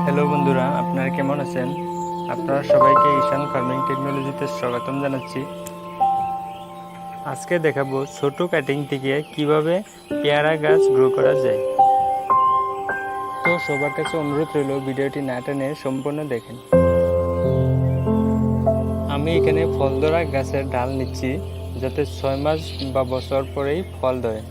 Hello বন্ধুরা, আপনারা কেমন আছেন? আপনারা সবাইকে ঈশান ফার্মিং টেকনোলজিতে স্বাগতম জানাচ্ছি। আজকে দেখাবো ছোট কাটিং থেকে কিভাবে পেয়ারা গাছ গ্রো করা যায়। তো সবার কাছে অনুরোধ রইল ভিডিওটি না টেনে সম্পূর্ণ দেখেন। আমি এখানে ফল ধরা গাছের ডাল নিচ্ছি, যাতে 6 মাস বা বছর পরেই ফল ধরে।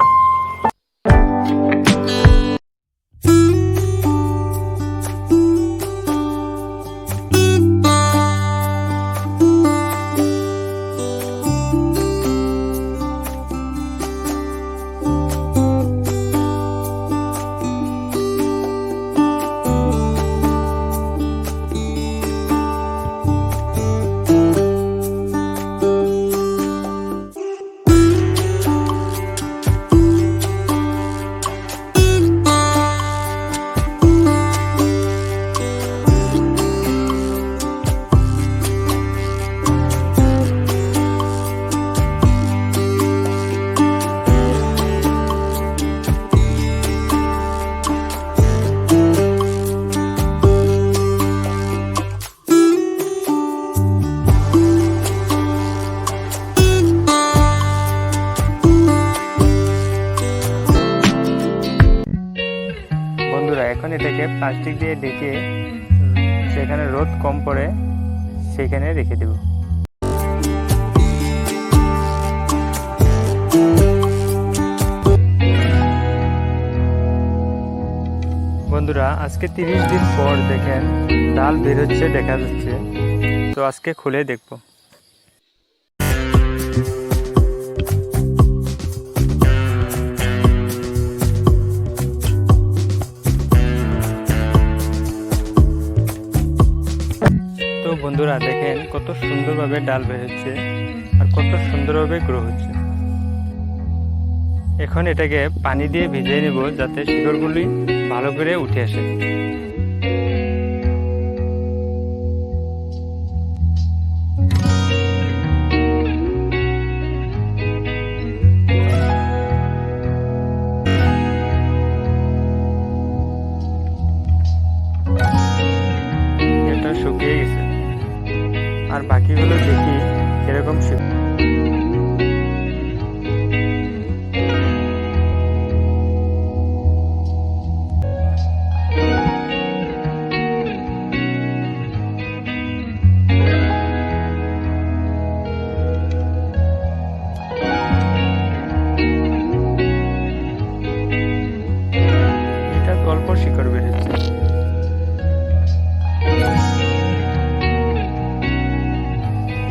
বন্ধুরা, এখন এটাকে প্লাস্টিক দিয়ে ঢেকে সেখানে রোদ কম পড়ে সেখানে রেখে দেব। বন্ধুরা, আজকে 30 দিন পর দেখেন ডাল বের হচ্ছে, দেখা যাচ্ছে। তো আজকে খুলে দেখব। তো বন্ধুরা দেখেন কত সুন্দরভাবে ডাল বের হচ্ছে আর কত সুন্দরভাবে গ্রো হচ্ছে। এখন এটাকে পানি দিয়ে ভিজিয়ে নেব, যাতে শিকড়গুলি ভালো করে উঠে আসে। এটা শুকিয়ে গেছে, আর বাকিগুলো দেখি কিরকম অল্প শিকড় বেরিয়েছে।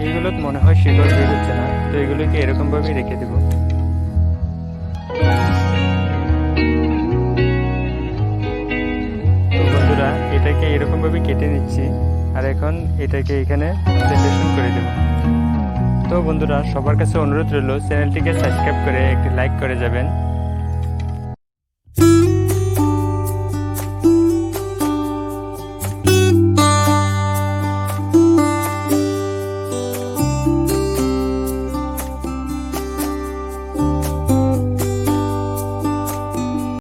এইগুলো মনে হয় শিকড় বের হচ্ছে না, তো এগুলোকে এরকম ভাবে রেখে দেব। তো বন্ধুরা, এটাকে এরকম ভাবে কেটে নিচ্ছি, আর এখন এটাকে এখানে প্ল্যান্টেশন করে দেব। তো বন্ধুরা, সবার কাছে অনুরোধ রইল চ্যানেলটিকে সাবস্ক্রাইব করে একটি লাইক করে যাবেন।